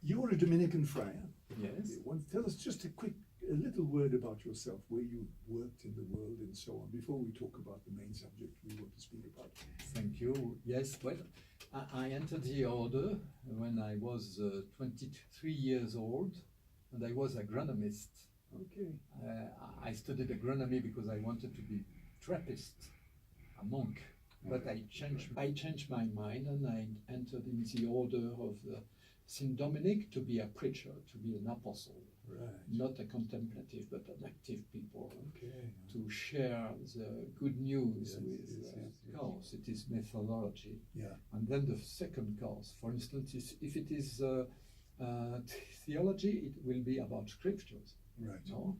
You're a Dominican friar. Yes. Tell us just a little word about yourself, where you worked in the world and so on, before we talk about the main subject we want to speak about. Thank you. Yes, well, I entered the order when I was 23 years old, and I was agronomist. Okay. I studied agronomy because I wanted to be Trappist, a monk. But I changed my mind, and I entered in the order of Saint Dominic to be a preacher, to be an apostle. Right. Not a contemplative, but an active people. Okay. To share the good news Yes, with yes. course. It is methodology. Yeah. And then the second course, for instance, if it is theology, it will be about scriptures. Right. No?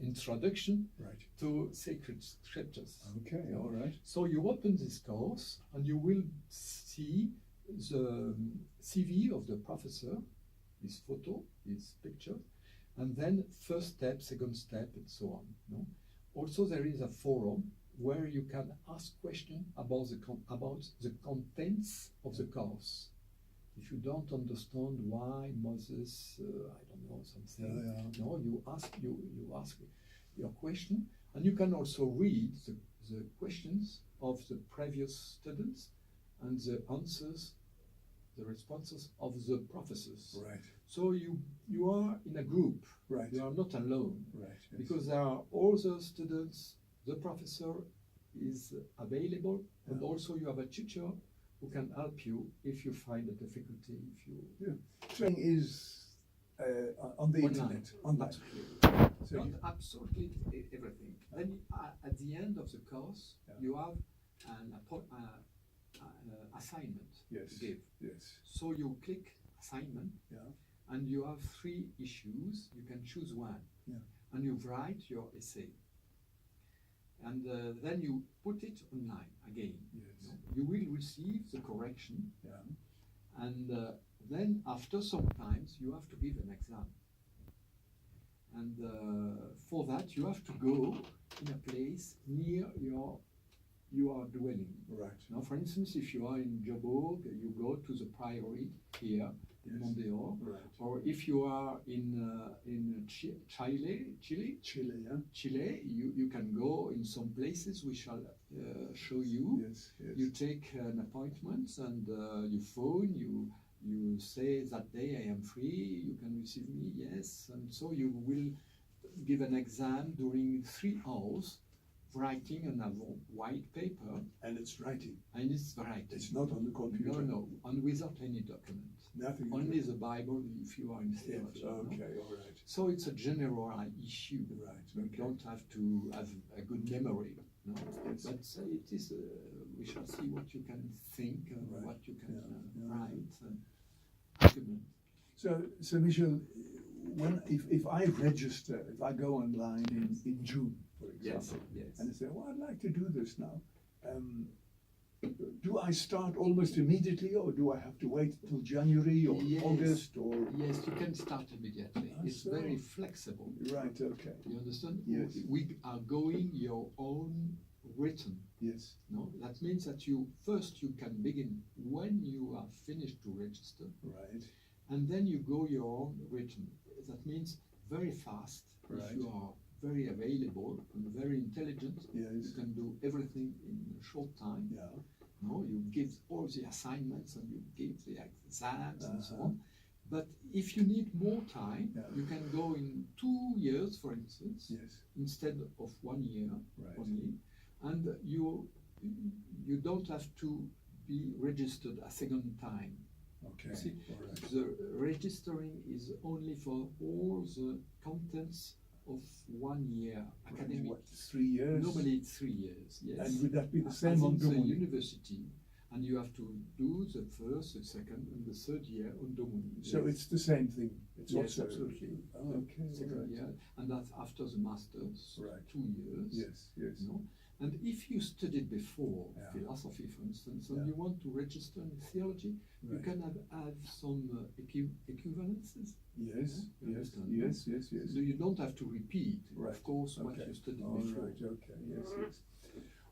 Introduction Right. to sacred scriptures. Okay. All right. So you open this course and you will see the CV of the professor, his photo, his picture, and then first step, second step, and so on. No? Also, there is a forum where you can ask questions about the contents of the course. If you don't understand why Moses, I don't know, something, no, you ask your question, and you can also read the questions of the previous students and the answers, the responses of the professors. Right. So you are in a group. Right. You are not alone. Right. Yes. Because there are other students, the professor is available, and also you have a tutor who can help you if you find a difficulty. If you Training is on the online. internet. Online. Absolutely. So Not you- absolutely everything. Then at the end of the course, you have an assignment Yes. to give. Yes. So you click assignment, and you have 3 issues. You can choose one, and you write your essay. And then you put it online again. Yes. You will receive the correction, Yeah. and then after sometimes you have to give an exam. And for that you have to go in a place near your dwelling. Right. Now, for instance, if you are in Joburg, you go to the priory here in Yes. Mondeo. Right. Or if you are in Chile, Chile. you can go in some places we shall show you. Yes. Yes. You take an appointment and you phone, you say that day I am free, you can receive me, yes. And so you will give an exam during 3 hours, writing on a white paper. And it's writing. And it's writing. It's not on the computer. No, and without any document. Nothing. Only the Bible if you are in Yes. theology. Okay. No? All right. So it's a general issue. Right. You Okay. don't have to have a good memory. No? Yes. But it is, we shall see what you can think and Right. what you can Yeah. write and document. So Michel, if I register, if I go online in June, for example, Yes. and I say, well, I'd like to do this now, do I start almost immediately, or do I have to wait till January or Yes. August, or? Yes, you can start immediately. It's so. very flexible. Right. Okay. You understand? Yes. We are going your own written. Yes. No, that means that you can begin when you are finished to register, Right. and then you go your own written. That means very fast. Right. If you are very available and very intelligent, Yes. you can do everything in a short time. Yeah. No, you give all the assignments and you give the exams and so Uh-huh. on. But if you need more time, Yeah. you can go in 2 years, for instance, Yes. instead of 1 year Right. only, and you don't have to be registered a second time. Okay. See, All right. the registering is only for all the contents of 1 year academic. What, 3 years? Normally it's 3 years, yes. And would that be the As same on in the Dominic? university, and you have to do the first, the second, and the 3rd year on Dominic. So it's the same thing. It's Yes, also absolutely. Oh, okay. all Second right. year, and that's after the masters, Right. 2 years. Yes. Yes. You know? And if you studied before Yeah. philosophy, for instance, and Yeah. you want to register in theology, you Right. can have some equivalences. Yes. You Yes. understand? Yes. Yes. Yes. So you don't have to repeat, Right. of course, what Okay. you studied All before. right. Okay. Yes. Yes.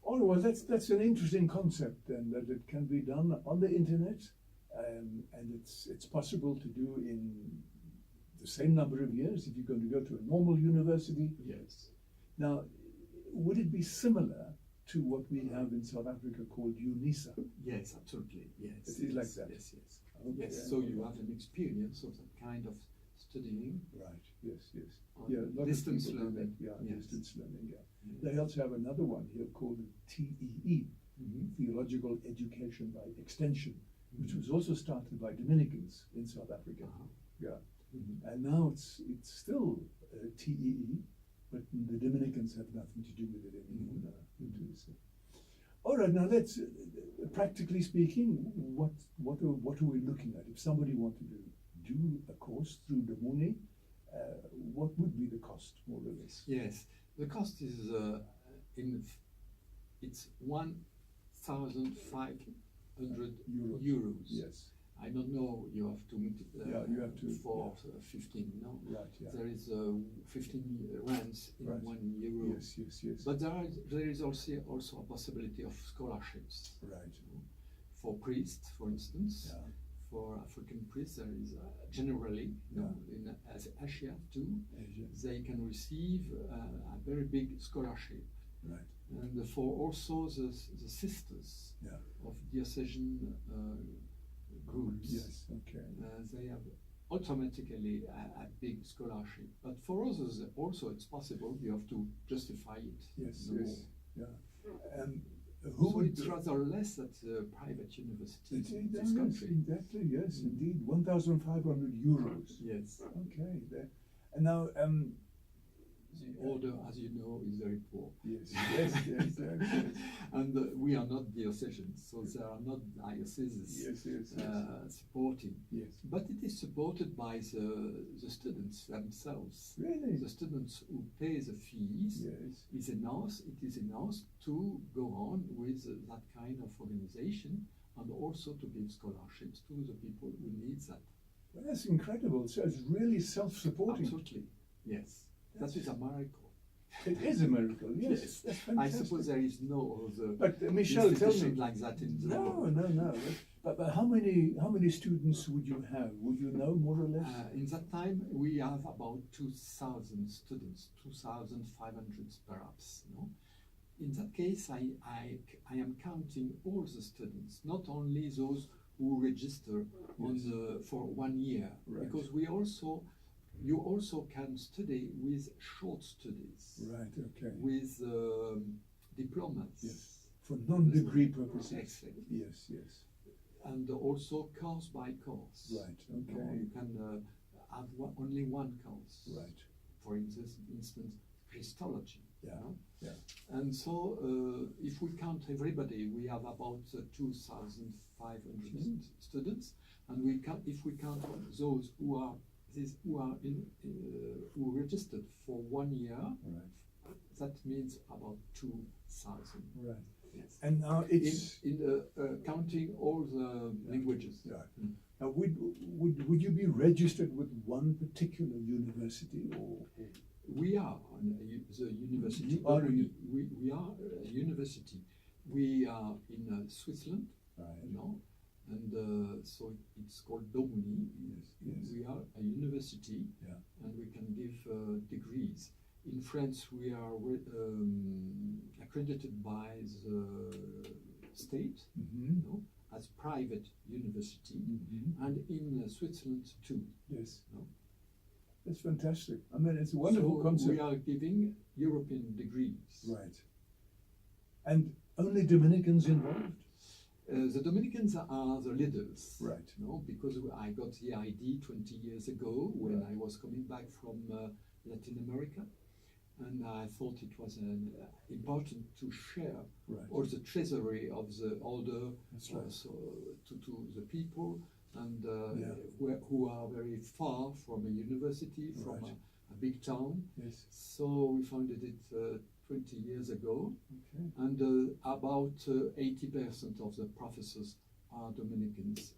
Oh well, that's an interesting concept then, that it can be done on the internet, and it's possible to do in the same number of years if you're going to go to a normal university. Yes. Now, would it be similar to what we have in South Africa called UNISA? Yes, absolutely. Yes. It is like that. Yes, yes. Okay. Yes. So you have an experience of that kind of studying. Right. Yes. Yes. On Yeah. A lot distance of people do learning. that. Yeah. Yes. Distance learning. Yeah. Yes. They also have another one here called TEE, Mhm. Theological Education by Extension, which was also started by Dominicans in South Africa. Uh-huh. Yeah. Mhm. And now it's still TEE, but the Dominicans have nothing to do with it anymore. So. All right, now let's practically speaking, what are we looking at? If somebody wanted to do a course through the MUNI, what would be the cost, more or less? Yes, the cost is it's 1,500 euros. Yes. I don't know. You have to Yeah, you have to, for 15. No, Right. Yeah. there is 15 rands in Right. €1. Yes. Yes. Yes. But there is also a possibility of scholarships. Right. For priests, for instance. Yeah. For African priests, there is generally, in as Asia too, Asia. they can receive a very big scholarship. Right. And for also the sisters Yeah. of diocesan groups, Yes. Okay. they have automatically a big scholarship. But for others also it's possible. You have to justify it. Yes. no Yes. more. Yeah. So it's rather less at private universities in this country. Exactly. Yes. Indeed. 1,500 euros. Yes. Okay. There. And now. The order, as you know, is very poor. Yes. Yes. Yes. Yes. And we are not diocesans, so there are not dioceses Yes. Yes. supporting. Yes. But it is supported by the students themselves. Really? The students who pay the fees. Yes. It is enough to go on with that kind of organization and also to give scholarships to the people who need that. Well, that's incredible. So it's really self-supporting. Absolutely, yes. That is a miracle. It is a miracle. Yes. Yes. That's I fantastic. suppose there is no other But Michel, tell me. institution like that in the world. No. But how many students would you have? Would you know more or less? In that time, we have about 2,000 students, 2,500 perhaps. No? In that case, I am counting all the students, not only those who register for 1 year, Right. because you also can study with short studies, Right. Okay. with diplomas. Yes. For non-degree purposes. Exactly. Yes. Yes. And also course by course. Right. Okay. No, you can have only one course. Right. For instance, Christology. Yeah. No? Yeah. And so, if we count everybody, we have about 2,500 students, and if we count those who registered for 1 year, Right. that means about 2,000. Right. Yes. And now it's in counting all the languages. Yeah. Mm. Now, would you be registered with one particular university or? We are the university. You are we are a university. We are in Switzerland, Right. no, and so it's called Domini. Yes. Yes. We are a university, Yeah. and we can give degrees. In France, we are accredited by the state, Mm-hmm. no, as private university, Mm-hmm. and in Switzerland too. Yes. No? That's fantastic. I mean, it's a wonderful So concept. we are giving European degrees. Right. And only Dominicans involved? The Dominicans are the leaders, Right. no? Because I got the ID 20 years ago when I was coming back from Latin America, and I thought it was important to share Right. all the treasury of the order That's right. also to the people and Yeah. who are very far from a university, from Right. a big town. Yes. So we founded it 20 years ago. Okay. And about 80% of the professors are Dominicans,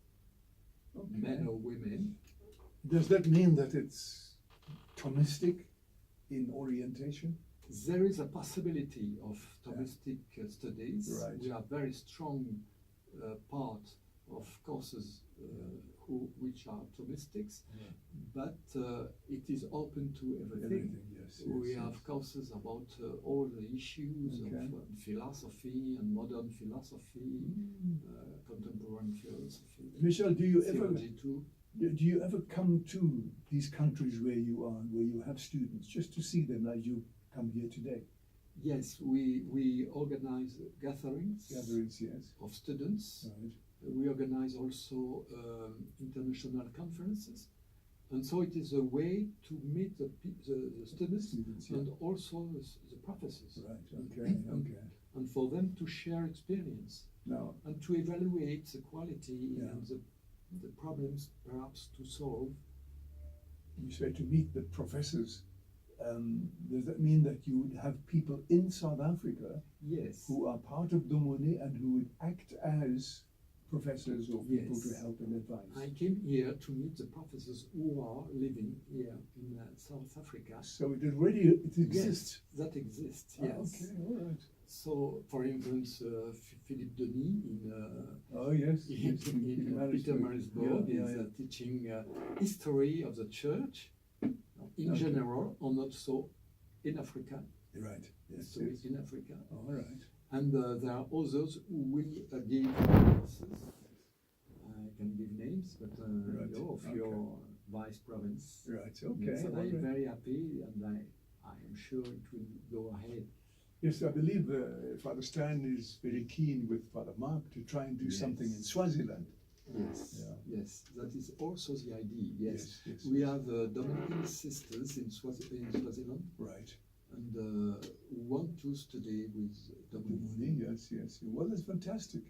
Okay. men or women. Does that mean that it's Thomistic in orientation? There is a possibility of Thomistic studies. Right. We are very strong part of courses which are Thomistics, Yeah. but it is open to everything. Everything, yes. We yes, have yes. courses about all the issues Okay. of philosophy and modern philosophy, Mm. contemporary philosophy, Michel, do you ever theology too. do you ever come to these countries where you are, where you have students, just to see them, like you come here today? Yes, we organize gatherings Gatherings, yes. of students. Right. We organize also international conferences. And so it is a way to meet the students Students, yeah. and also the professors. Right. Okay. Okay. And for them to share experience Now, and to evaluate the quality Yeah. and the problems perhaps to solve. you say to meet the professors. Does that mean that you would have people in South Africa Yes. who are part of Domone and who would act as professors or people Yes. to help and advise? I came here to meet the professors who are living here in South Africa. So it exists. Yes, that exists, Ah, yes. okay, all right. So, for instance, Philippe Denis in Oh yes, in Pietermaritzburg Yeah, is yeah. teaching history of the church in Okay. general, and also in Africa, Right. Yes. history yes. in Africa. All right. And there are others who will give courses. I can give names, but Right, you know, of okay. your vice province. Right. Okay. Yes, and all I'm right. very happy, and I am sure it will go ahead. Yes, I believe Father Stan is very keen with Father Mark to try and do something in Yes. Swaziland. Yes, Yeah. yes, that is also the idea. Yes, Yes. we have Dominican sisters in Swaziland, Right. and who want to study with Dominican. Domone, yes. Well, that's fantastic.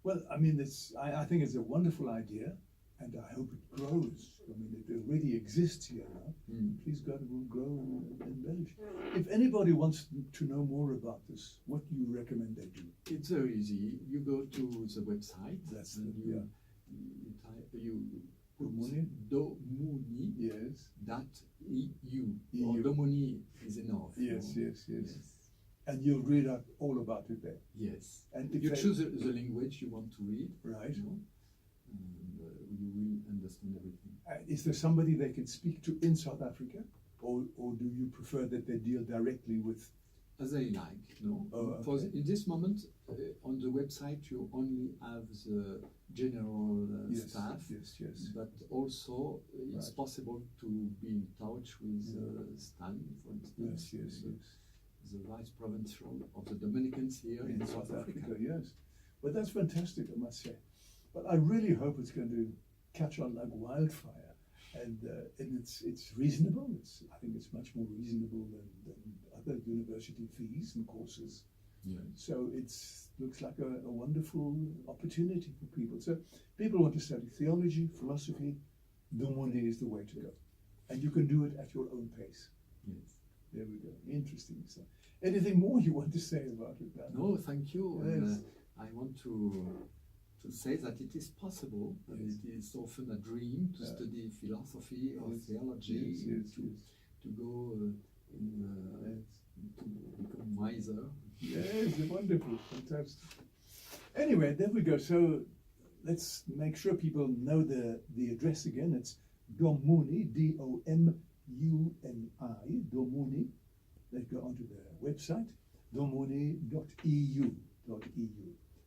Well, I mean, I think it's a wonderful idea, and I hope it grows. I mean, it already exists here now. Mm. Please God, it will grow in Belgium. If anybody wants to know more about this, what do you recommend they do? It's very easy. You go to the website. That's and the- you, yeah. you put Domoni? Domoni.eu Yes. or EU. Domoni is enough. Yes, no? yes. And you'll read out all about it there. Yes. And if You they- choose the language you want to read. Right. You know, and you will understand everything. Is there somebody they can speak to in South Africa, or do you prefer that they deal directly with? As I like, no. Oh, For okay. in this moment, on the website you only have the general Yes, staff, yes. but also it's Right. possible to be in touch with Stan, for instance, Yes. the vice provincial of the Dominicans here in South Africa. Yes. Well, that's fantastic, I must say. But I really hope it's going to catch on like wildfire, and it's reasonable. I think it's much more reasonable than other university fees and courses. Yeah. So looks like a wonderful opportunity for people. So people want to study theology, philosophy, Domone is the way to go. And you can do it at your own pace. Yes. There we go. Interesting. So anything more you want to say about it, Dan? No, thank you. And, Yes. I want to say that it is possible, and Yes. it is often a dream to Yeah. study philosophy or Yes. theology, Yes. to go to become wiser. Yes, wonderful, fantastic. Anyway, there we go. So let's make sure people know the address again. It's Domuni, Domuni, Domuni. Let's go onto the website, domuni.eu,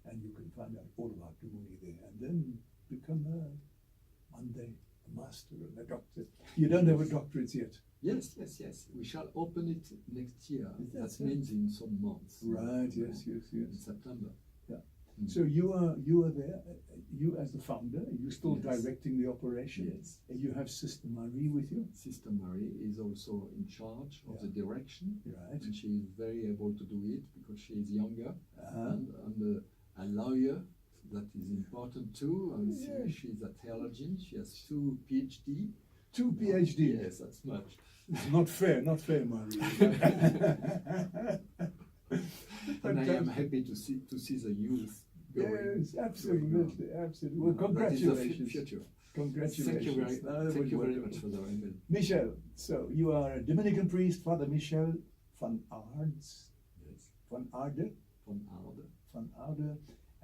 and you can find out all about Domuni there, and then become one day a master and a doctor. You don't have a doctorate yet. Yes. We shall open it next year. That's That it. means in some months. Right. Yeah. Yes. In September. Yeah. Mm. So you are there. You as the founder. You're still Yes. directing the operation. Yes. And you have Sister Marie with you. Sister Marie is also in charge of the direction, Right. and she is very able to do it because she is younger Uh-huh. and a lawyer. That is important too. And Yeah. she's a theologian. She has 2 PhD. 2 PhD. Yes, that's much. Not fair, Marie. And I am happy to see the youth going. Yes, absolutely. Well, That is the congratulations. future. Congratulations. Thank you very much for the invitation. Michel, so you are a Dominican priest, Father Michel van Aerde, Yes, van Aerde, from Aerde. van Aerde,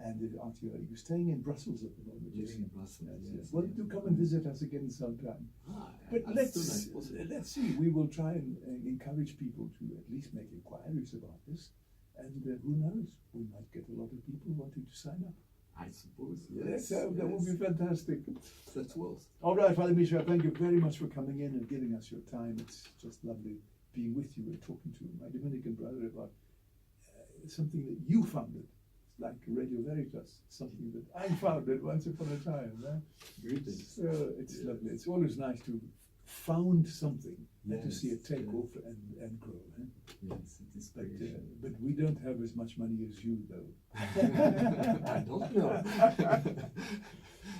And aren't you, are you staying in Brussels at the moment? Living in Brussels, yes, Well, yes. do come and visit us again sometime. But As soon as possible. let's see. We will try and encourage people to at least make inquiries about this. And who knows, we might get a lot of people wanting to sign up. I suppose, Let's yes. hope. That would be fantastic. That was. All right, Father Michel, thank you very much for coming in and giving us your time. It's just lovely being with you and talking to my Dominican brother about something that you founded, like Radio Veritas, something that I founded once upon a time. Greetings. So it's lovely. It's always nice to found something and to Yes, see it take yes. off and grow. Yes, it is But, very but we don't have as much money as you, though. I don't know.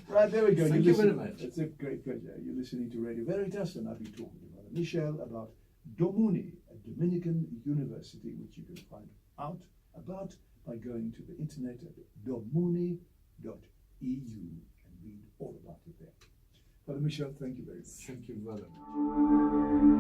Right, there we go. Thank you very much. It's a great pleasure. You're listening to Radio Veritas, and I've been talking to Father Michel about Domuni, a Dominican university, which you can find out about by going to the internet at domuni.eu and read all about it there. Father Michel, thank you very much. Thank you very much.